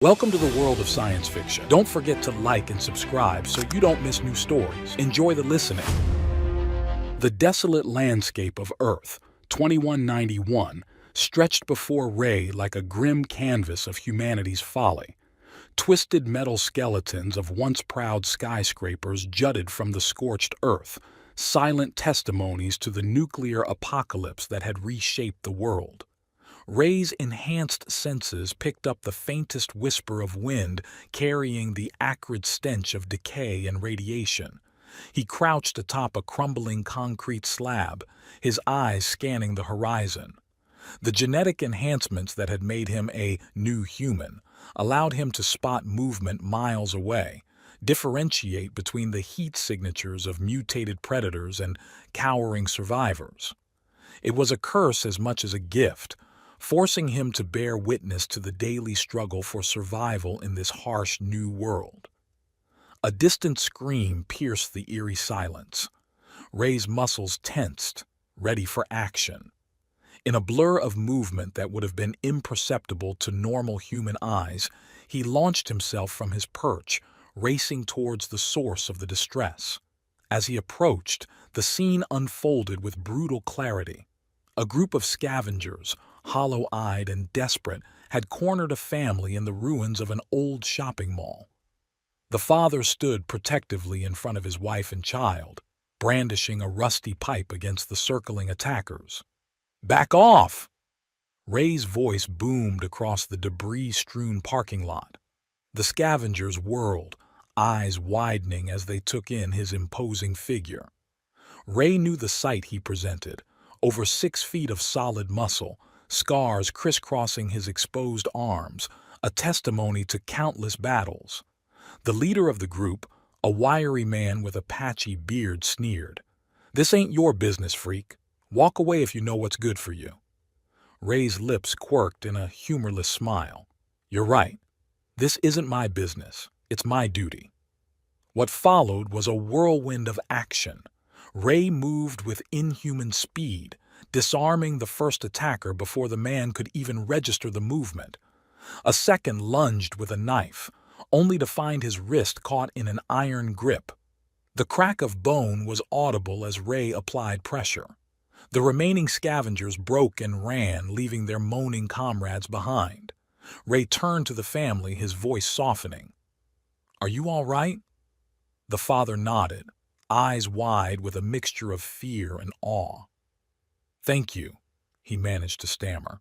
Welcome to the world of science fiction. Don't forget to like and subscribe so you don't miss new stories. Enjoy the listening. The desolate landscape of Earth, 2191, stretched before Ray like a grim canvas of humanity's folly. Twisted metal skeletons of once proud skyscrapers jutted from the scorched earth, silent testimonies to the nuclear apocalypse that had reshaped the world. Ray's enhanced senses picked up the faintest whisper of wind carrying the acrid stench of decay and radiation. He crouched atop a crumbling concrete slab, his eyes scanning the horizon. The genetic enhancements that had made him a new human allowed him to spot movement miles away, differentiate between the heat signatures of mutated predators and cowering survivors. It was a curse as much as a gift, forcing him to bear witness to the daily struggle for survival in this harsh new world. A distant scream pierced the eerie silence. Ray's muscles tensed, ready for action. In a blur of movement that would have been imperceptible to normal human eyes, he launched himself from his perch, racing towards the source of the distress. As he approached, the scene unfolded with brutal clarity. A group of scavengers, hollow-eyed and desperate, had cornered a family in the ruins of an old shopping mall. The father stood protectively in front of his wife and child, brandishing a rusty pipe against the circling attackers. "Back off!" Ray's voice boomed across the debris-strewn parking lot. The scavengers whirled, eyes widening as they took in his imposing figure. Ray knew the sight he presented: over 6 feet of solid muscle, scars crisscrossing his exposed arms, a testimony to countless battles. The leader of the group, a wiry man with a patchy beard, sneered, "This ain't your business, freak. Walk away if you know what's good for you." Ray's lips quirked in a humorless smile. "You're right. This isn't my business. It's my duty." What followed was a whirlwind of action. Ray moved with inhuman speed, disarming the first attacker before the man could even register the movement. A second lunged with a knife, only to find his wrist caught in an iron grip. The crack of bone was audible as Ray applied pressure. The remaining scavengers broke and ran, leaving their moaning comrades behind. Ray turned to the family, his voice softening. "Are you all right?" The father nodded, eyes wide with a mixture of fear and awe. "Thank you," he managed to stammer.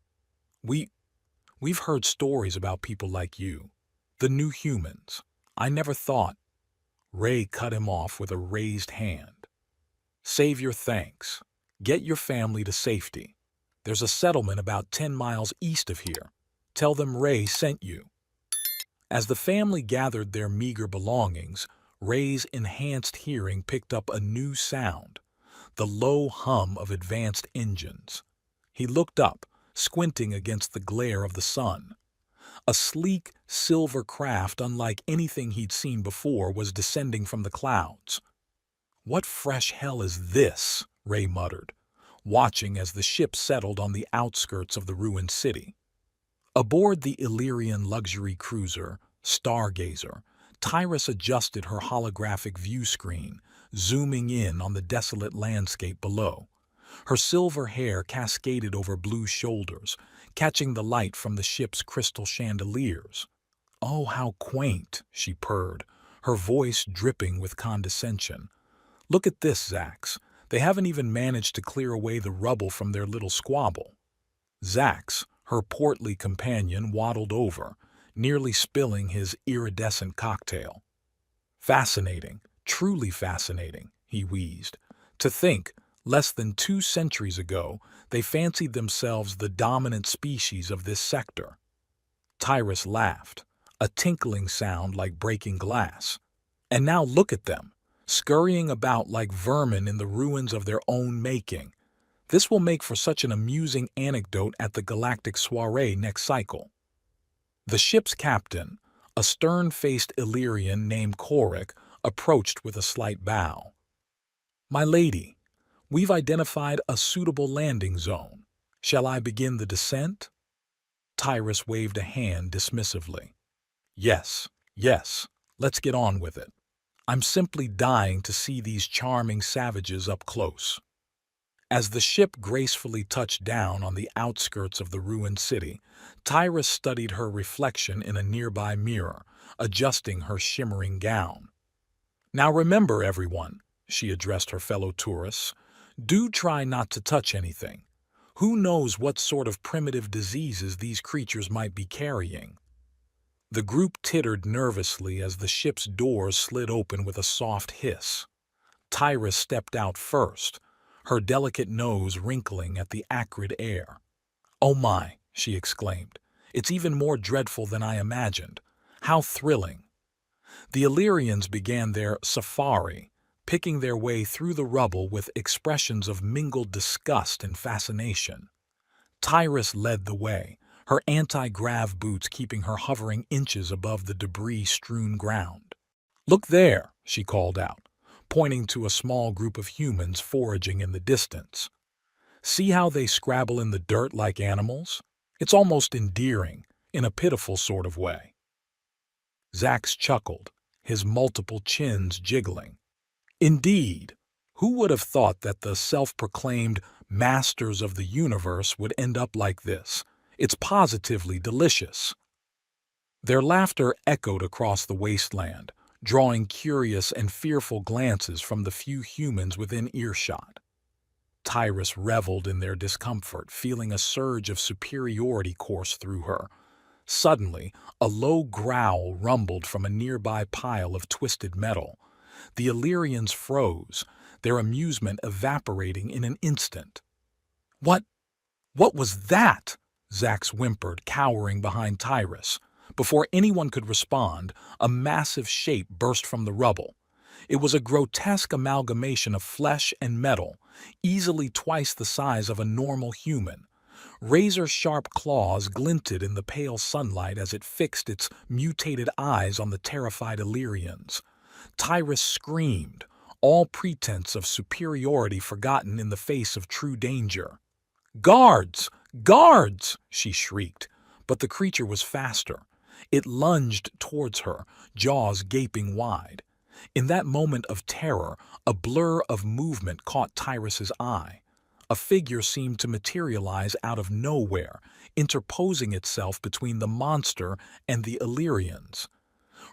We've heard stories about people like you, the new humans. I never thought—" Ray cut him off with a raised hand. "Save your thanks. Get your family to safety. There's a settlement about 10 miles east of here. Tell them Ray sent you." As the family gathered their meager belongings, Ray's enhanced hearing picked up a new sound, the low hum of advanced engines. He looked up, squinting against the glare of the sun. A sleek, silver craft unlike anything he'd seen before was descending from the clouds. "What fresh hell is this?" Ray muttered, watching as the ship settled on the outskirts of the ruined city. Aboard the Illyrian luxury cruiser, Stargazer, Tyrus adjusted her holographic view screen, zooming in on the desolate landscape below. Her silver hair cascaded over blue shoulders, catching the light from the ship's crystal chandeliers. "Oh, how quaint," she purred, her voice dripping with condescension. "Look at this, Zax. They haven't even managed to clear away the rubble from their little squabble." Zax, her portly companion, waddled over, nearly spilling his iridescent cocktail. "Fascinating, truly fascinating," he wheezed. "To think, less than 2 centuries ago, they fancied themselves the dominant species of this sector." Tyrus laughed, a tinkling sound like breaking glass. "And now look at them, scurrying about like vermin in the ruins of their own making. This will make for such an amusing anecdote at the Galactic soiree next cycle." The ship's captain, a stern-faced Illyrian named Korik, approached with a slight bow. "My lady, we've identified a suitable landing zone. Shall I begin the descent?" Tyrus waved a hand dismissively. Yes, yes, let's get on with it. I'm simply dying to see these charming savages up close. As the ship gracefully touched down on the outskirts of the ruined city, Tyrus studied her reflection in a nearby mirror, adjusting her shimmering gown. Now remember, everyone, she addressed her fellow tourists, do try not to touch anything. Who knows what sort of primitive diseases these creatures might be carrying? The group tittered nervously as the ship's doors slid open with a soft hiss. Tyrus stepped out first, her delicate nose wrinkling at the acrid air. "Oh my," she exclaimed, "it's even more dreadful than I imagined. How thrilling!" The Illyrians began their safari, picking their way through the rubble with expressions of mingled disgust and fascination. Tyrus led the way, her anti-grav boots keeping her hovering inches above the debris-strewn ground. "Look there," she called out, pointing to a small group of humans foraging in the distance. "See how they scrabble in the dirt like animals? It's almost endearing, in a pitiful sort of way." Zax chuckled, his multiple chins jiggling. "Indeed, who would have thought that the self-proclaimed masters of the universe would end up like this? It's positively delicious." Their laughter echoed across the wasteland, drawing curious and fearful glances from the few humans within earshot. Tyrus reveled in their discomfort, feeling a surge of superiority course through her. Suddenly, a low growl rumbled from a nearby pile of twisted metal. The Illyrians froze, their amusement evaporating in an instant. "What? What was that?" Zax whimpered, cowering behind Tyrus. Before anyone could respond, a massive shape burst from the rubble. It was a grotesque amalgamation of flesh and metal, easily twice the size of a normal human. Razor-sharp claws glinted in the pale sunlight as it fixed its mutated eyes on the terrified Illyrians. Tyrus screamed, all pretense of superiority forgotten in the face of true danger. "Guards! Guards!" she shrieked, but the creature was faster. It lunged towards her, jaws gaping wide. In that moment of terror, a blur of movement caught Tyrus's eye. A figure seemed to materialize out of nowhere, interposing itself between the monster and the Illyrians.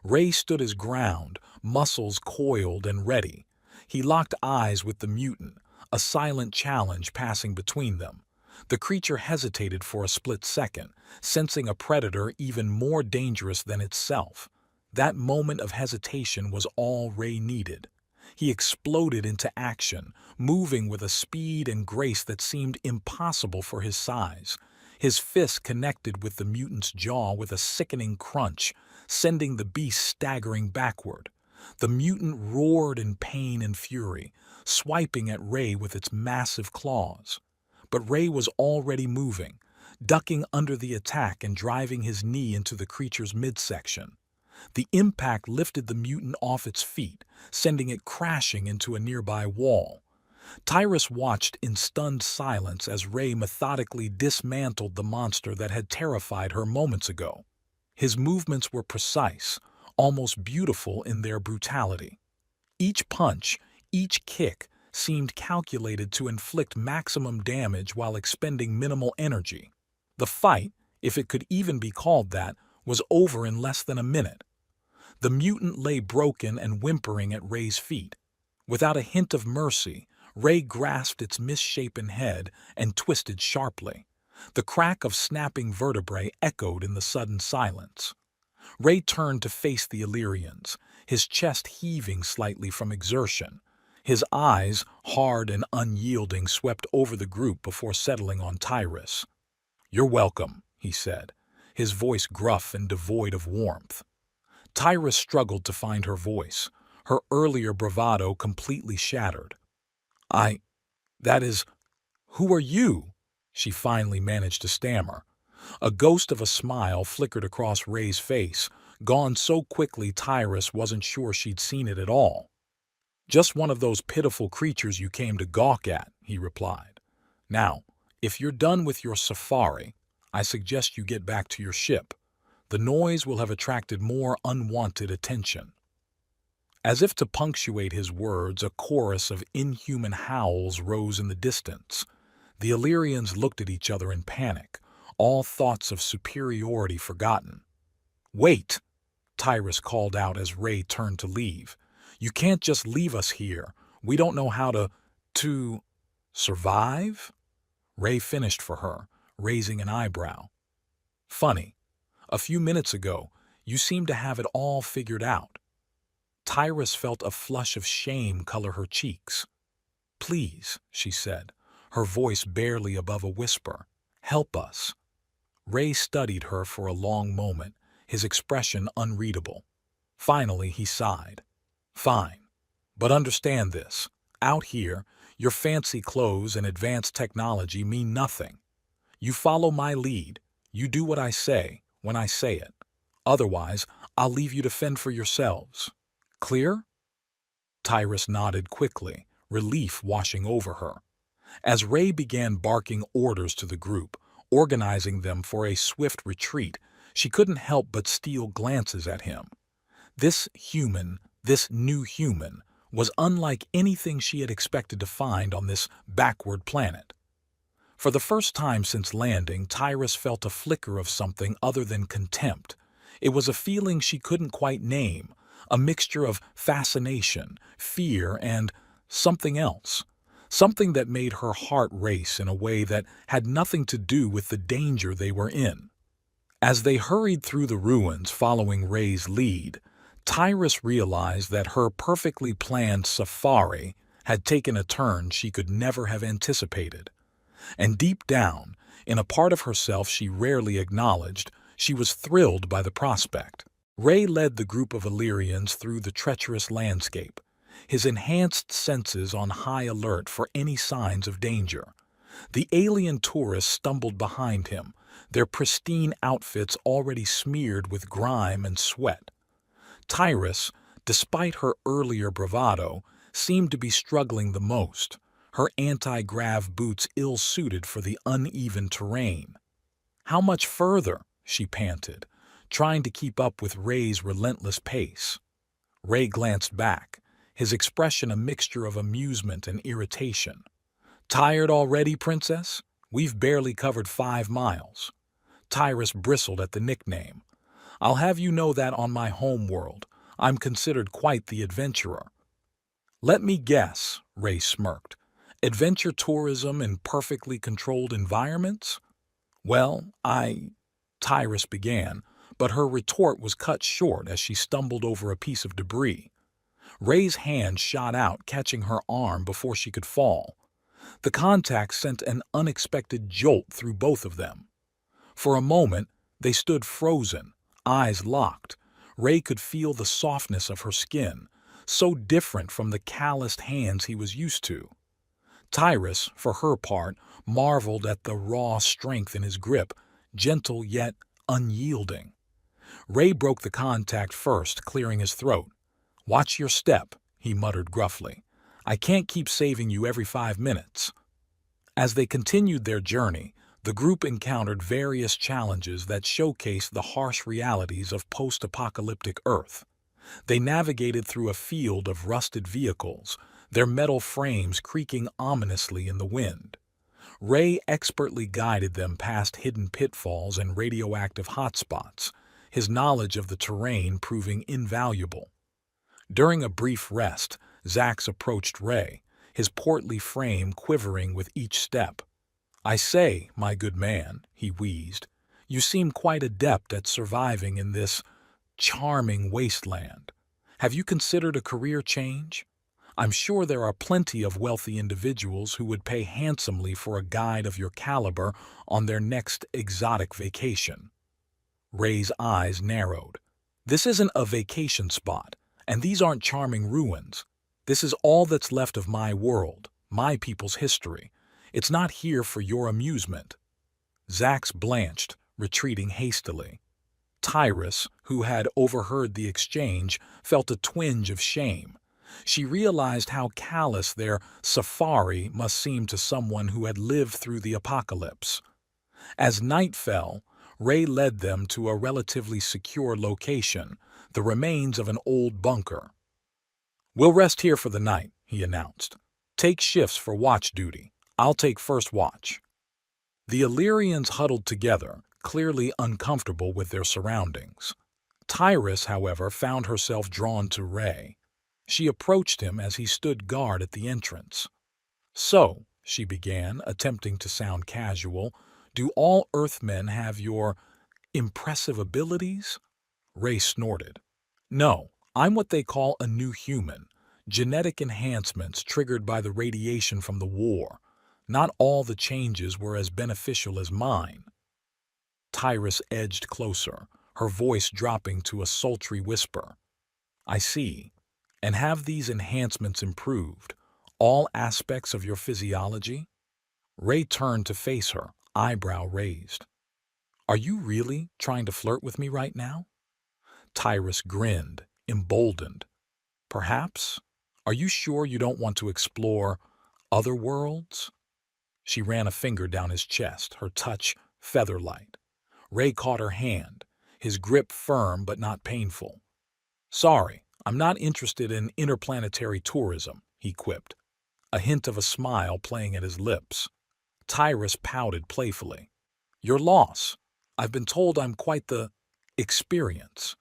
Ray stood his ground, muscles coiled and ready. He locked eyes with the mutant, a silent challenge passing between them. The creature hesitated for a split second, sensing a predator even more dangerous than itself. That moment of hesitation was all Ray needed. He exploded into action, moving with a speed and grace that seemed impossible for his size. His fist connected with the mutant's jaw with a sickening crunch, sending the beast staggering backward. The mutant roared in pain and fury, swiping at Ray with its massive claws. But Ray was already moving, ducking under the attack and driving his knee into the creature's midsection. The impact lifted the mutant off its feet, sending it crashing into a nearby wall. Tyrus watched in stunned silence as Ray methodically dismantled the monster that had terrified her moments ago. His movements were precise, almost beautiful in their brutality. Each punch, each kick, seemed calculated to inflict maximum damage while expending minimal energy. The fight, if it could even be called that, was over in less than a minute. The mutant lay broken and whimpering at Ray's feet. Without a hint of mercy, Ray grasped its misshapen head and twisted sharply. The crack of snapping vertebrae echoed in the sudden silence. Ray turned to face the Illyrians, his chest heaving slightly from exertion. His eyes, hard and unyielding, swept over the group before settling on Tyrus. "You're welcome," he said, his voice gruff and devoid of warmth. Tyrus struggled to find her voice, her earlier bravado completely shattered. That is, who are you?" she finally managed to stammer. A ghost of a smile flickered across Ray's face, gone so quickly Tyrus wasn't sure she'd seen it at all. "Just one of those pitiful creatures you came to gawk at," he replied. "Now, if you're done with your safari, I suggest you get back to your ship. The noise will have attracted more unwanted attention. As if to punctuate his words, a chorus of inhuman howls rose in the distance. The Illyrians looked at each other in panic, all thoughts of superiority forgotten. "Wait!" Tyrus called out as Ray turned to leave. "You can't just leave us here. We don't know how to survive?" Ray finished for her, raising an eyebrow. "Funny. A few minutes ago, you seemed to have it all figured out." Tyrus felt a flush of shame color her cheeks. "Please," she said, her voice barely above a whisper, "help us." Ray studied her for a long moment, his expression unreadable. Finally, he sighed. "Fine. But understand this. Out here, your fancy clothes and advanced technology mean nothing. You follow my lead. You do what I say, when I say it. Otherwise, I'll leave you to fend for yourselves. Clear?" Tyrus nodded quickly, relief washing over her. As Ray began barking orders to the group, organizing them for a swift retreat, she couldn't help but steal glances at him. This new human, was unlike anything she had expected to find on this backward planet. For the first time since landing, Tyrus felt a flicker of something other than contempt. It was a feeling she couldn't quite name, a mixture of fascination, fear, and something else. Something that made her heart race in a way that had nothing to do with the danger they were in. As they hurried through the ruins following Ray's lead, Tyrus realized that her perfectly planned safari had taken a turn she could never have anticipated. And deep down, in a part of herself she rarely acknowledged, she was thrilled by the prospect. Ray led the group of Illyrians through the treacherous landscape, his enhanced senses on high alert for any signs of danger. The alien tourists stumbled behind him, their pristine outfits already smeared with grime and sweat. Tyrus, despite her earlier bravado, seemed to be struggling the most, her anti-grav boots ill-suited for the uneven terrain. "How much further?" she panted, trying to keep up with Ray's relentless pace. Ray glanced back, his expression a mixture of amusement and irritation. "Tired already, Princess? We've barely covered 5 miles. Tyrus bristled at the nickname. "I'll have you know that on my home world, I'm considered quite the adventurer." "Let me guess," Ray smirked. "Adventure tourism in perfectly controlled environments?" "Well, Tyrus began, but her retort was cut short as she stumbled over a piece of debris. Ray's hand shot out, catching her arm before she could fall. The contact sent an unexpected jolt through both of them. For a moment, they stood frozen, eyes locked. Ray could feel the softness of her skin, so different from the calloused hands he was used to. Tyrus, for her part, marveled at the raw strength in his grip, gentle yet unyielding. Ray broke the contact first, clearing his throat. "Watch your step," he muttered gruffly. "I can't keep saving you every 5 minutes." As they continued their journey, the group encountered various challenges that showcased the harsh realities of post-apocalyptic Earth. They navigated through a field of rusted vehicles, their metal frames creaking ominously in the wind. Ray expertly guided them past hidden pitfalls and radioactive hotspots, his knowledge of the terrain proving invaluable. During a brief rest, Zax approached Ray, his portly frame quivering with each step. "I say, my good man," he wheezed, "you seem quite adept at surviving in this charming wasteland. Have you considered a career change? I'm sure there are plenty of wealthy individuals who would pay handsomely for a guide of your caliber on their next exotic vacation." Ray's eyes narrowed. "This isn't a vacation spot, and these aren't charming ruins. This is all that's left of my world, my people's history. It's not here for your amusement." Zax blanched, retreating hastily. Tyrus, who had overheard the exchange, felt a twinge of shame. She realized how callous their safari must seem to someone who had lived through the apocalypse. As night fell, Ray led them to a relatively secure location, the remains of an old bunker. "We'll rest here for the night," he announced. "Take shifts for watch duty. I'll take first watch." The Illyrians huddled together, clearly uncomfortable with their surroundings. Tyrus, however, found herself drawn to Ray. She approached him as he stood guard at the entrance. "So," she began, attempting to sound casual, "do all Earthmen have your impressive abilities?" Ray snorted. "No, I'm what they call a new human. Genetic enhancements triggered by the radiation from the war. Not all the changes were as beneficial as mine." Tyrus edged closer, her voice dropping to a sultry whisper. "I see. And have these enhancements improved all aspects of your physiology?" Ray turned to face her, eyebrow raised. "Are you really trying to flirt with me right now?" Tyrus grinned, emboldened. "Perhaps? Are you sure you don't want to explore other worlds?" She ran a finger down his chest, her touch feather-light. Ray caught her hand, his grip firm but not painful. "Sorry, I'm not interested in interplanetary tourism," he quipped, a hint of a smile playing at his lips. Tyrus pouted playfully. "Your loss. I've been told I'm quite the experience."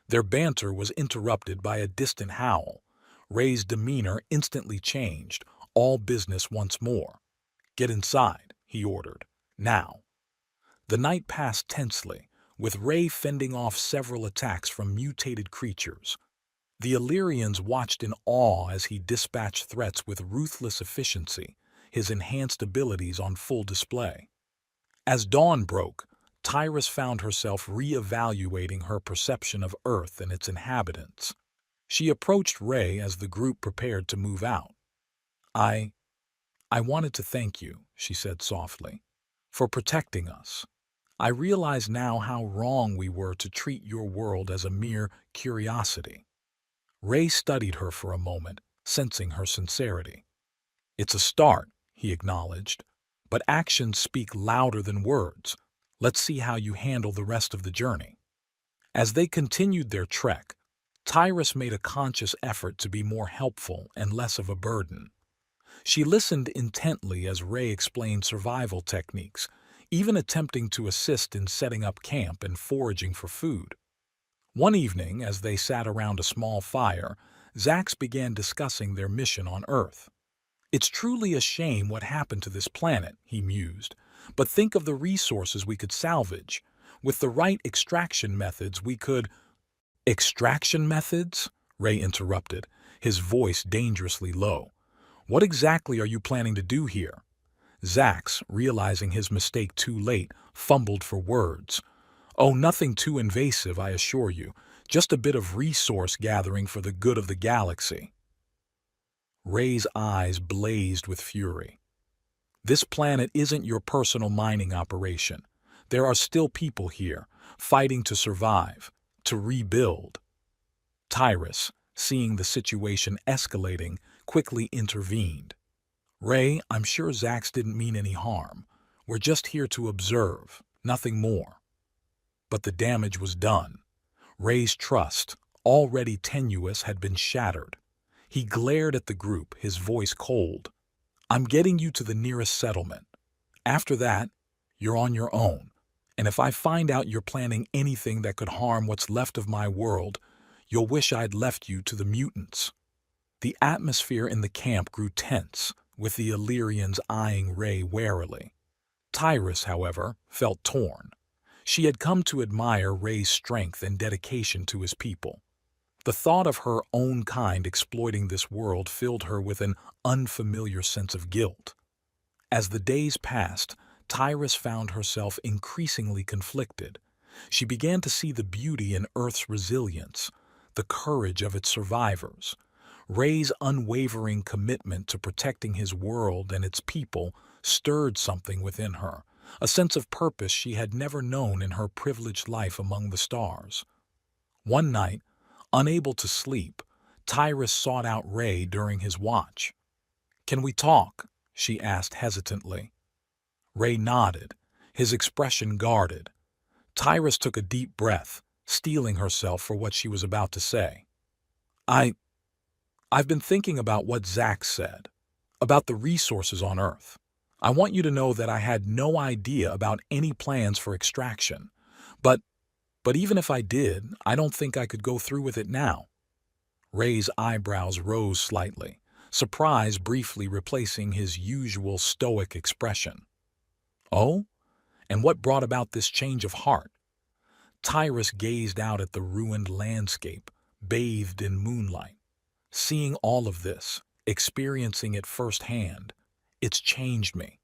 Their banter was interrupted by a distant howl. Ray's demeanor instantly changed, all business once more. "Get inside," he ordered. "Now." The night passed tensely, with Ray fending off several attacks from mutated creatures. The Illyrians watched in awe as he dispatched threats with ruthless efficiency, his enhanced abilities on full display. As dawn broke, Tyrus found herself re-evaluating her perception of Earth and its inhabitants. She approached Ray as the group prepared to move out. I wanted to thank you," she said softly, "for protecting us. I realize now how wrong we were to treat your world as a mere curiosity." Ray studied her for a moment, sensing her sincerity. "It's a start," he acknowledged, "but actions speak louder than words. Let's see how you handle the rest of the journey." As they continued their trek, Tyrus made a conscious effort to be more helpful and less of a burden. She listened intently as Ray explained survival techniques, even attempting to assist in setting up camp and foraging for food. One evening, as they sat around a small fire, Zax began discussing their mission on Earth. "It's truly a shame what happened to this planet," he mused, "but think of the resources we could salvage. With the right extraction methods, we could—" "Extraction methods?" Ray interrupted, his voice dangerously low. "What exactly are you planning to do here?" Zax, realizing his mistake too late, fumbled for words. "Oh, nothing too invasive, I assure you. Just a bit of resource gathering for the good of the galaxy." Ray's eyes blazed with fury. "This planet isn't your personal mining operation. There are still people here, fighting to survive, to rebuild." Tyrus, seeing the situation escalating, quickly intervened. "Ray, I'm sure Zax didn't mean any harm. We're just here to observe, nothing more." But the damage was done. Ray's trust, already tenuous, had been shattered. He glared at the group, his voice cold. "I'm getting you to the nearest settlement. After that, you're on your own. And if I find out you're planning anything that could harm what's left of my world, you'll wish I'd left you to the mutants." The atmosphere in the camp grew tense, with the Illyrians eyeing Ray warily. Tyrus, however, felt torn. She had come to admire Ray's strength and dedication to his people. The thought of her own kind exploiting this world filled her with an unfamiliar sense of guilt. As the days passed, Tyrus found herself increasingly conflicted. She began to see the beauty in Earth's resilience, the courage of its survivors. Ray's unwavering commitment to protecting his world and its people stirred something within her, a sense of purpose she had never known in her privileged life among the stars. One night, unable to sleep, Tyrus sought out Ray during his watch. "Can we talk?" she asked hesitantly. Ray nodded, his expression guarded. Tyrus took a deep breath, steeling herself for what she was about to say. I, I've been thinking about what Zach said, about the resources on Earth. I want you to know that I had no idea about any plans for extraction. But, but even if I did, I don't think I could go through with it now. Ray's eyebrows rose slightly, surprise briefly replacing his usual stoic expression. Oh? And what brought about this change of heart? Tyrus gazed out at the ruined landscape, bathed in moonlight. Seeing all of this, experiencing it firsthand, it's changed me.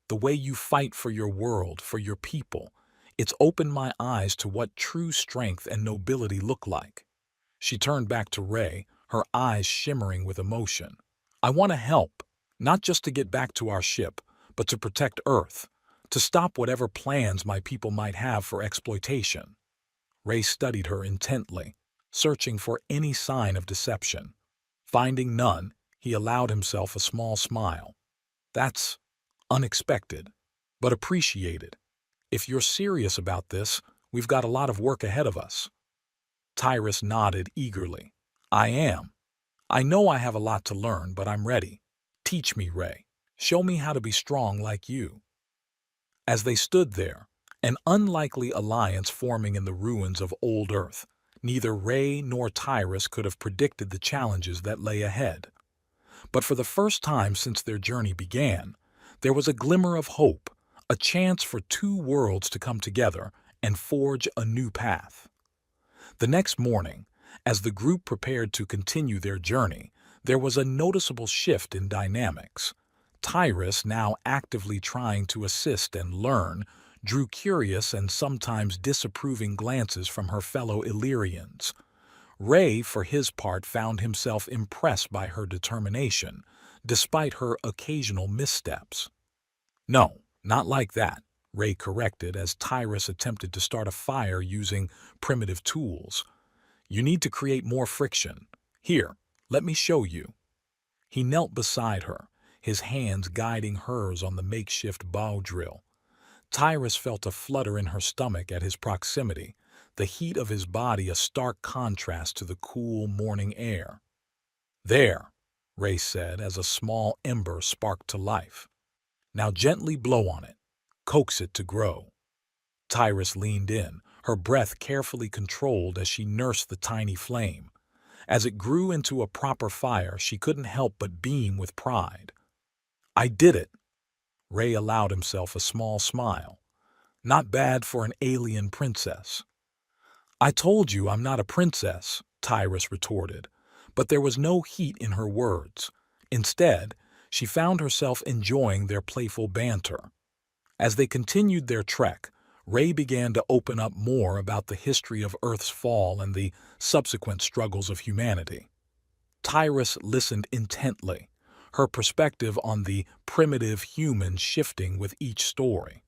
The way you fight for your world, for your people, it's opened my eyes to what true strength and nobility look like. She turned back to Ray, her eyes shimmering with emotion. I want to help, not just to get back to our ship, but to protect Earth, to stop whatever plans my people might have for exploitation. Ray studied her intently, searching for any sign of deception. Finding none, he allowed himself a small smile. That's unexpected, but appreciated. If you're serious about this, we've got a lot of work ahead of us. Tyrus nodded eagerly. I am. I know I have a lot to learn, but I'm ready. Teach me, Ray. Show me how to be strong like you. As they stood there, an unlikely alliance forming in the ruins of old Earth, neither Ray nor Tyrus could have predicted the challenges that lay ahead. But for the first time since their journey began, there was a glimmer of hope, a chance for two worlds to come together and forge a new path. The next morning, as the group prepared to continue their journey, there was a noticeable shift in dynamics. Tyrus, now actively trying to assist and learn, drew curious and sometimes disapproving glances from her fellow Illyrians. Ray, for his part, found himself impressed by her determination, despite her occasional missteps. No, not like that, Ray corrected as Tyrus attempted to start a fire using primitive tools. You need to create more friction. Here, let me show you. He knelt beside her, his hands guiding hers on the makeshift bow drill. Tyrus felt a flutter in her stomach at his proximity, the heat of his body a stark contrast to the cool morning air. There, Ray said as a small ember sparked to life. Now gently blow on it. Coax it to grow. Tyrus leaned in, her breath carefully controlled as she nursed the tiny flame. As it grew into a proper fire, she couldn't help but beam with pride. I did it. Ray allowed himself a small smile. Not bad for an alien princess. I told you I'm not a princess, Tyrus retorted, but there was no heat in her words. Instead, she found herself enjoying their playful banter. As they continued their trek, Ray began to open up more about the history of Earth's fall and the subsequent struggles of humanity. Tyrus listened intently, her perspective on the primitive humans shifting with each story.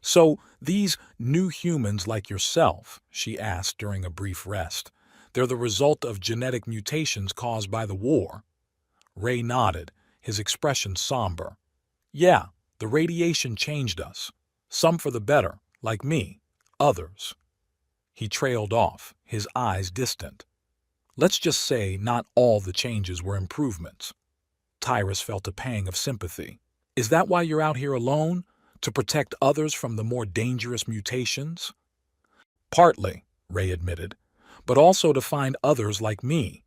So, these new humans like yourself, she asked during a brief rest, they're the result of genetic mutations caused by the war? Ray nodded, his expression somber. Yeah, the radiation changed us. Some for the better, like me. Others. He trailed off, his eyes distant. Let's just say not all the changes were improvements. Tyrus felt a pang of sympathy. Is that why you're out here alone? To protect others from the more dangerous mutations? Partly, Ray admitted, but also to find others like me,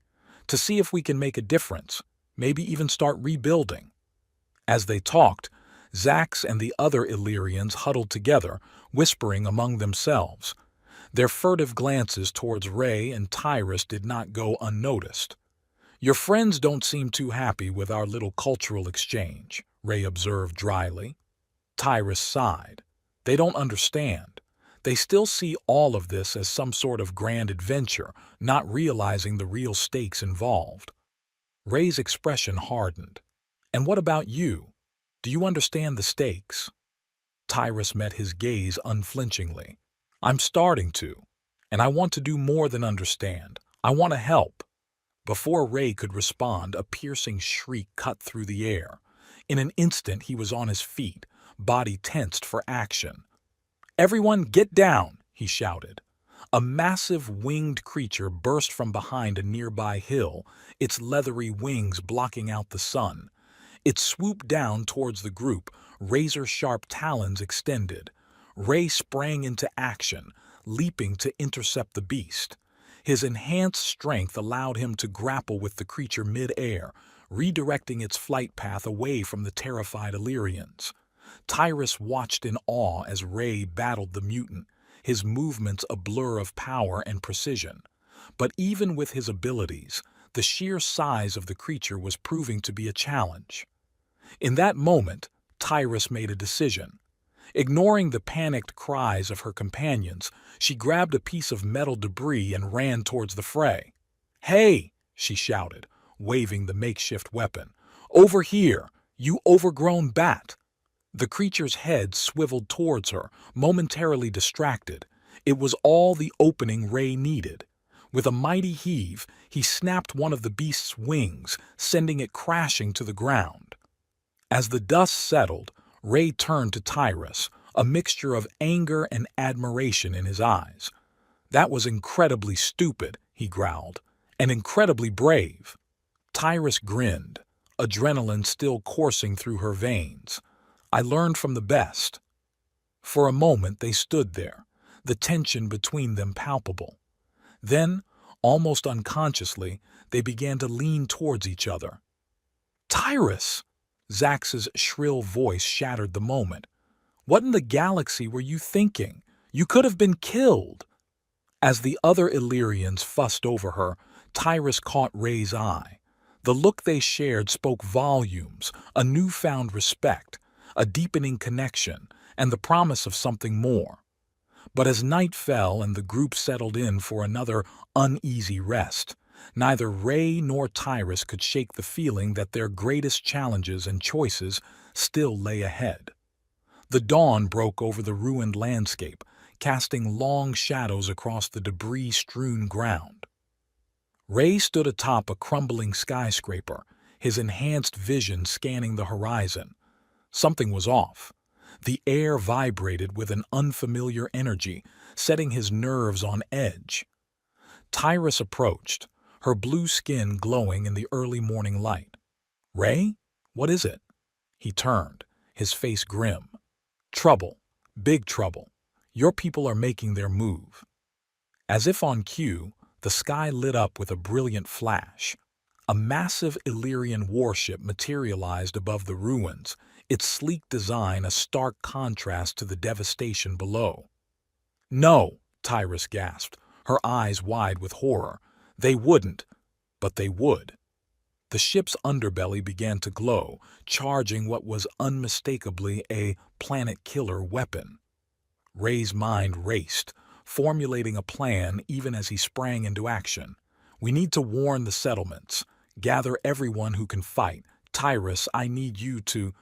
to see if we can make a difference, maybe even start rebuilding. As they talked, Zax and the other Illyrians huddled together, whispering among themselves. Their furtive glances towards Ray and Tyrus did not go unnoticed. Your friends don't seem too happy with our little cultural exchange, Ray observed dryly. Tyrus sighed. They don't understand. They still see all of this as some sort of grand adventure, not realizing the real stakes involved. Ray's expression hardened. And what about you? Do you understand the stakes? Tyrus met his gaze unflinchingly. I'm starting to. And I want to do more than understand. I want to help. Before Ray could respond, a piercing shriek cut through the air. In an instant, he was on his feet, body tensed for action. Everyone get down, he shouted. A massive winged creature burst from behind a nearby hill, its leathery wings blocking out the sun. It swooped down towards the group, razor-sharp talons extended. Ray sprang into action, leaping to intercept the beast. His enhanced strength allowed him to grapple with the creature mid-air, redirecting its flight path away from the terrified Illyrians. Tyrus watched in awe as Ray battled the mutant, his movements a blur of power and precision. But even with his abilities, the sheer size of the creature was proving to be a challenge. In that moment, Tyrus made a decision. Ignoring the panicked cries of her companions, she grabbed a piece of metal debris and ran towards the fray. "Hey!" she shouted, waving the makeshift weapon. "Over here, you overgrown bat!" The creature's head swiveled towards her, momentarily distracted. It was all the opening Ray needed. With a mighty heave, he snapped one of the beast's wings, sending it crashing to the ground. As the dust settled, Ray turned to Tyrus, a mixture of anger and admiration in his eyes. "That was incredibly stupid," he growled, "and incredibly brave." Tyrus grinned, adrenaline still coursing through her veins. "I learned from the best." For a moment they stood there, the tension between them palpable. Then, almost unconsciously, they began to lean towards each other. "Tyrus!" Zax's shrill voice shattered the moment. "What in the galaxy were you thinking? You could have been killed!" As the other Illyrians fussed over her, Tyrus caught Ray's eye. The look they shared spoke volumes, a newfound respect, a deepening connection, and the promise of something more. But as night fell and the group settled in for another uneasy rest, neither Ray nor Tyrus could shake the feeling that their greatest challenges and choices still lay ahead. The dawn broke over the ruined landscape, casting long shadows across the debris-strewn ground. Ray stood atop a crumbling skyscraper, his enhanced vision scanning the horizon. Something was off. The air vibrated with an unfamiliar energy, setting his nerves on edge. Tyrus approached, her blue skin glowing in the early morning light. "Ray, what is it?" He turned, his face grim. "Trouble. Big trouble. Your people are making their move." As if on cue, the sky lit up with a brilliant flash. A massive Illyrian warship materialized above the ruins, its sleek design a stark contrast to the devastation below. "No!" Tyrus gasped, her eyes wide with horror. They wouldn't, but they would. The ship's underbelly began to glow, charging what was unmistakably a planet-killer weapon. Ray's mind raced, formulating a plan even as he sprang into action. "We need to warn the settlements. Gather everyone who can fight. Tyrus, I need you to—"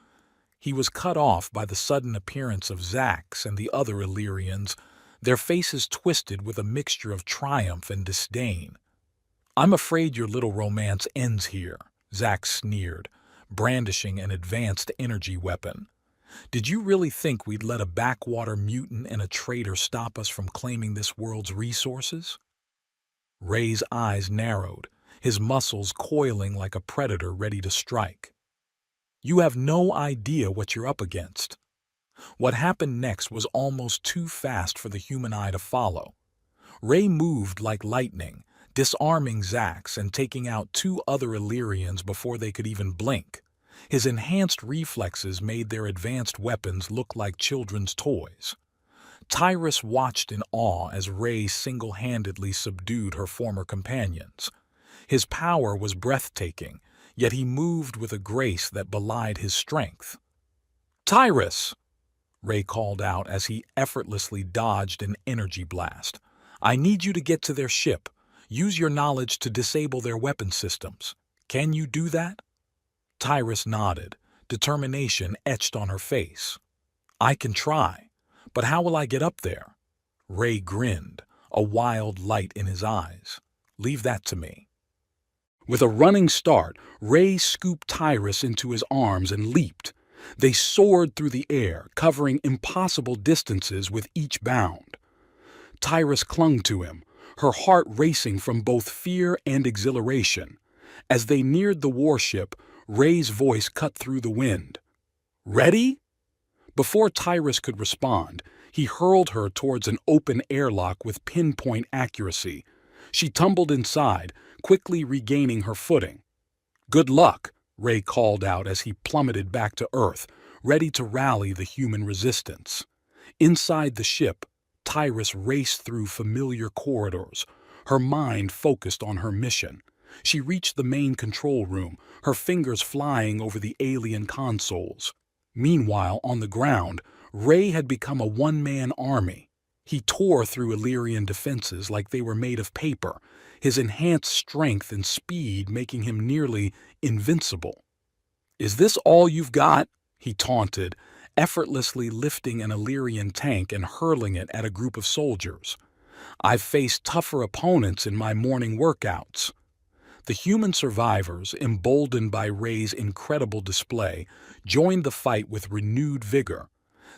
He was cut off by the sudden appearance of Zax and the other Illyrians, their faces twisted with a mixture of triumph and disdain. "I'm afraid your little romance ends here," Zax sneered, brandishing an advanced energy weapon. "Did you really think we'd let a backwater mutant and a traitor stop us from claiming this world's resources?" Ray's eyes narrowed, his muscles coiling like a predator ready to strike. "You have no idea what you're up against." What happened next was almost too fast for the human eye to follow. Ray moved like lightning, disarming Zax and taking out two other Illyrians before they could even blink. His enhanced reflexes made their advanced weapons look like children's toys. Tyrus watched in awe as Ray single-handedly subdued her former companions. His power was breathtaking, yet he moved with a grace that belied his strength. "Tyrus!" Ray called out as he effortlessly dodged an energy blast. "I need you to get to their ship. Use your knowledge to disable their weapon systems. Can you do that?" Tyrus nodded, determination etched on her face. "I can try, but how will I get up there?" Ray grinned, a wild light in his eyes. "Leave that to me." With a running start, Ray scooped Tyrus into his arms and leaped. They soared through the air, covering impossible distances with each bound. Tyrus clung to him, her heart racing from both fear and exhilaration. As they neared the warship, Ray's voice cut through the wind. "Ready?" Before Tyrus could respond, he hurled her towards an open airlock with pinpoint accuracy. She tumbled inside, quickly regaining her footing. "Good luck," Ray called out as he plummeted back to Earth, ready to rally the human resistance. Inside the ship, Tyrus raced through familiar corridors, her mind focused on her mission. She reached the main control room, her fingers flying over the alien consoles. Meanwhile, on the ground, Ray had become a one-man army. He tore through Illyrian defenses like they were made of paper, his enhanced strength and speed making him nearly invincible. "Is this all you've got?" he taunted, effortlessly lifting an Illyrian tank and hurling it at a group of soldiers. "I've faced tougher opponents in my morning workouts." The human survivors, emboldened by Ray's incredible display, joined the fight with renewed vigor.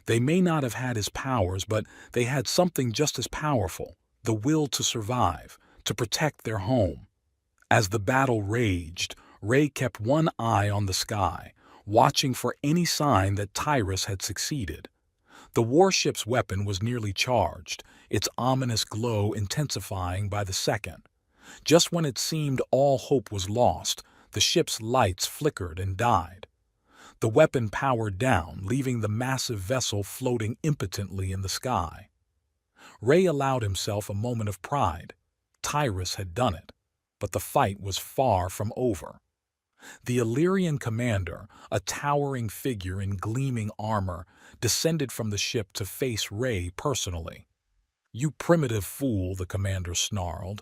They may not have had his powers, but they had something just as powerful: the will to survive, to protect their home. As the battle raged, Ray kept one eye on the sky, watching for any sign that Tyrus had succeeded. The warship's weapon was nearly charged, its ominous glow intensifying by the second. Just when it seemed all hope was lost, the ship's lights flickered and died. The weapon powered down, leaving the massive vessel floating impotently in the sky. Ray allowed himself a moment of pride. Tyrus had done it, but the fight was far from over. The Illyrian commander, a towering figure in gleaming armor, descended from the ship to face Ray personally. "You primitive fool," the commander snarled,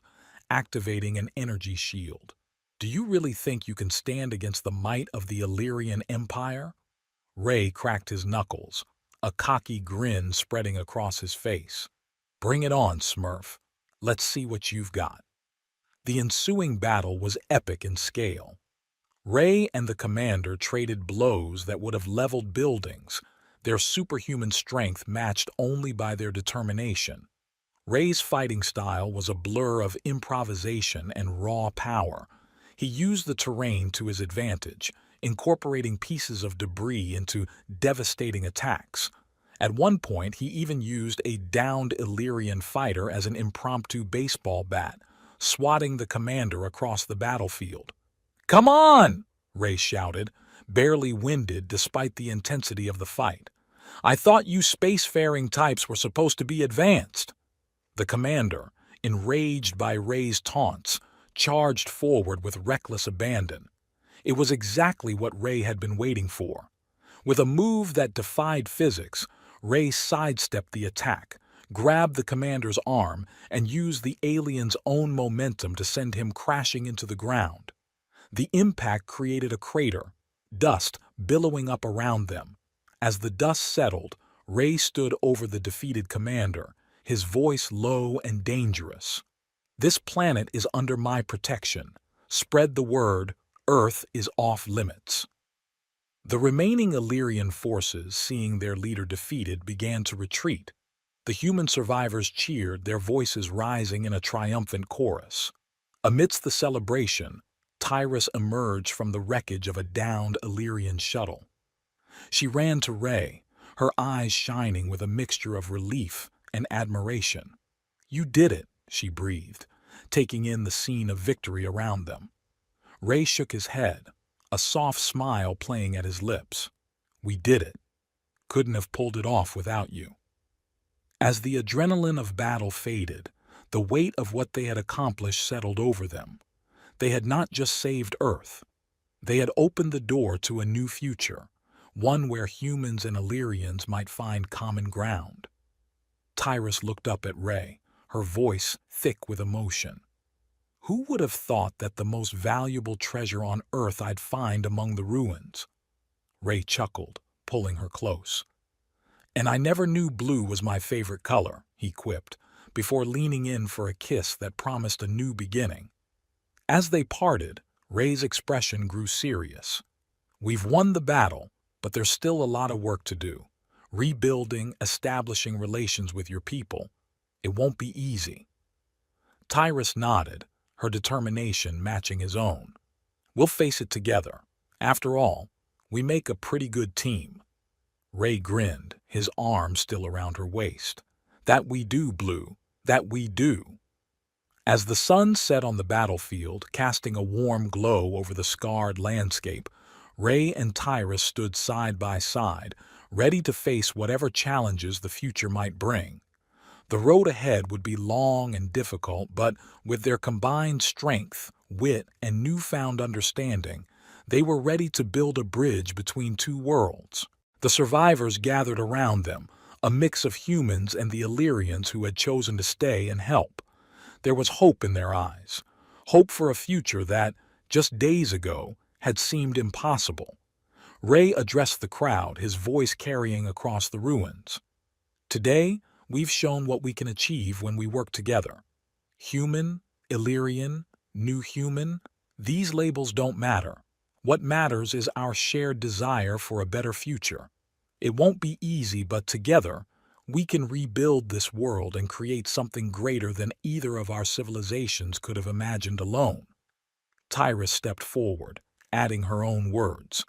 activating an energy shield. "Do you really think you can stand against the might of the Illyrian Empire?" Ray cracked his knuckles, a cocky grin spreading across his face. "Bring it on, Smurf. Let's see what you've got." The ensuing battle was epic in scale. Ray and the commander traded blows that would have leveled buildings, their superhuman strength matched only by their determination. Ray's fighting style was a blur of improvisation and raw power. He used the terrain to his advantage, incorporating pieces of debris into devastating attacks. At one point, he even used a downed Illyrian fighter as an impromptu baseball bat, swatting the commander across the battlefield. "Come on!" Ray shouted, barely winded despite the intensity of the fight. "I thought you spacefaring types were supposed to be advanced." The commander, enraged by Ray's taunts, charged forward with reckless abandon. It was exactly what Ray had been waiting for. With a move that defied physics, Ray sidestepped the attack, grabbed the commander's arm, and used the alien's own momentum to send him crashing into the ground. The impact created a crater, dust billowing up around them. As the dust settled, Ray stood over the defeated commander, his voice low and dangerous. "This planet is under my protection. Spread the word, Earth is off limits." The remaining Illyrian forces, seeing their leader defeated, began to retreat. The human survivors cheered, their voices rising in a triumphant chorus. Amidst the celebration, Tyrus emerged from the wreckage of a downed Illyrian shuttle. She ran to Ray, her eyes shining with a mixture of relief and admiration. "You did it," she breathed, taking in the scene of victory around them. Ray shook his head, a soft smile playing at his lips. "We did it. Couldn't have pulled it off without you." As the adrenaline of battle faded, the weight of what they had accomplished settled over them. They had not just saved Earth. They had opened the door to a new future, one where humans and Illyrians might find common ground. Tyrus looked up at Ray, her voice thick with emotion. "Who would have thought that the most valuable treasure on Earth I'd find among the ruins?" Ray chuckled, pulling her close. "And I never knew blue was my favorite color," he quipped, before leaning in for a kiss that promised a new beginning. As they parted, Ray's expression grew serious. "We've won the battle, but there's still a lot of work to do. Rebuilding, establishing relations with your people. It won't be easy." Tyrus nodded, her determination matching his own. "We'll face it together. After all, we make a pretty good team." Ray grinned, his arm still around her waist. "That we do, Blue. That we do." As the sun set on the battlefield, casting a warm glow over the scarred landscape, Ray and Tyrus stood side by side, ready to face whatever challenges the future might bring. The road ahead would be long and difficult, but with their combined strength, wit, and newfound understanding, they were ready to build a bridge between two worlds. The survivors gathered around them, a mix of humans and the Illyrians who had chosen to stay and help. There was hope in their eyes, hope for a future that, just days ago, had seemed impossible. Ray addressed the crowd, his voice carrying across the ruins. "Today, we've shown what we can achieve when we work together. Human, Illyrian, new human, these labels don't matter. What matters is our shared desire for a better future. It won't be easy, but together, we can rebuild this world and create something greater than either of our civilizations could have imagined alone." Tyrus stepped forward, adding her own words.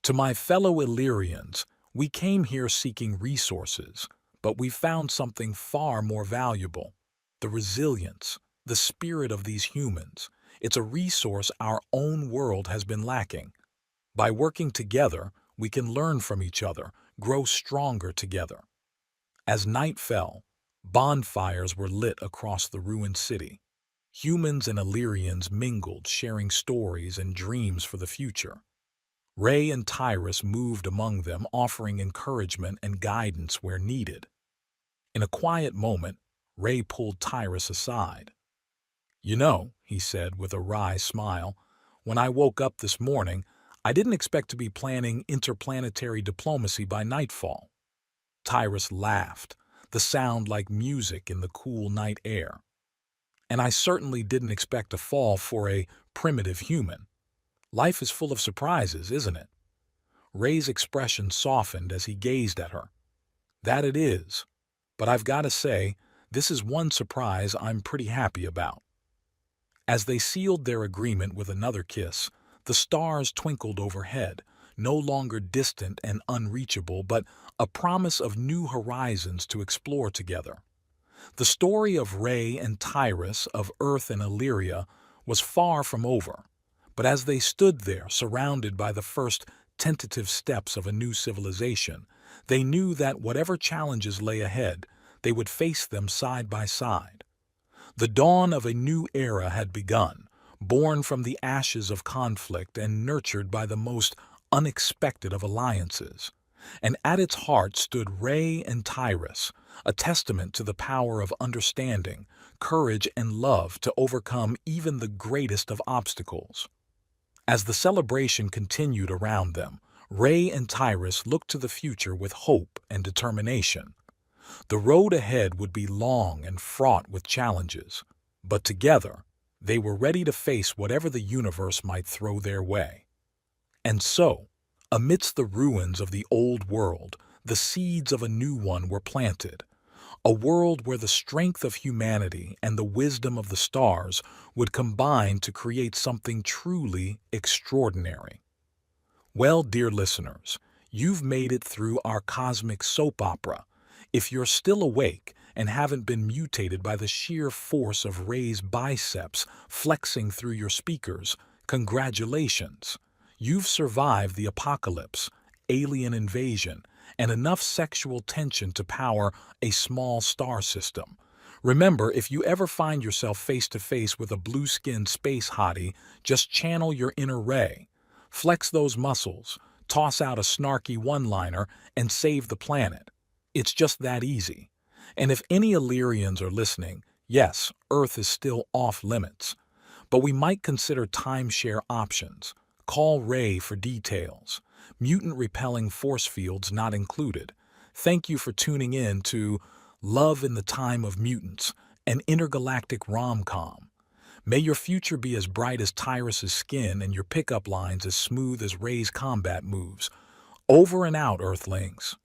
"To my fellow Illyrians, we came here seeking resources, but we found something far more valuable. The resilience, the spirit of these humans. It's a resource our own world has been lacking. By working together, we can learn from each other, grow stronger together." As night fell, bonfires were lit across the ruined city. Humans and Illyrians mingled, sharing stories and dreams for the future. Ray and Tyrus moved among them, offering encouragement and guidance where needed. In a quiet moment, Ray pulled Tyrus aside. "You know," he said with a wry smile, "when I woke up this morning, I didn't expect to be planning interplanetary diplomacy by nightfall." Tyrus laughed, the sound like music in the cool night air. "And I certainly didn't expect to fall for a primitive human. Life is full of surprises, isn't it?" Ray's expression softened as he gazed at her. "That it is. But I've got to say, this is one surprise I'm pretty happy about." As they sealed their agreement with another kiss, the stars twinkled overhead, no longer distant and unreachable, but a promise of new horizons to explore together. The story of Ray and Tyrus, of Earth and Illyria, was far from over, but as they stood there, surrounded by the first tentative steps of a new civilization, they knew that whatever challenges lay ahead, they would face them side by side. The dawn of a new era had begun, born from the ashes of conflict and nurtured by the most unexpected of alliances. And at its heart stood Ray and Tyrus, a testament to the power of understanding, courage, and love to overcome even the greatest of obstacles. As the celebration continued around them, Ray and Tyrus looked to the future with hope and determination. The road ahead would be long and fraught with challenges, but together, they were ready to face whatever the universe might throw their way. And so, amidst the ruins of the old world, the seeds of a new one were planted, a world where the strength of humanity and the wisdom of the stars would combine to create something truly extraordinary. Well, dear listeners, you've made it through our cosmic soap opera. If you're still awake and haven't been mutated by the sheer force of Ray's biceps flexing through your speakers, congratulations. You've survived the apocalypse, alien invasion, and enough sexual tension to power a small star system. Remember, if you ever find yourself face to face with a blue-skinned space hottie, just channel your inner Ray. Flex those muscles, toss out a snarky one-liner, and save the planet. It's just that easy. And if any Illyrians are listening, yes, Earth is still off limits. But we might consider timeshare options. Call Ray for details. Mutant-repelling force fields not included. Thank you for tuning in to Love in the Time of Mutants, an intergalactic rom-com. May your future be as bright as Tyrus's skin and your pickup lines as smooth as Ray's combat moves. Over and out, Earthlings.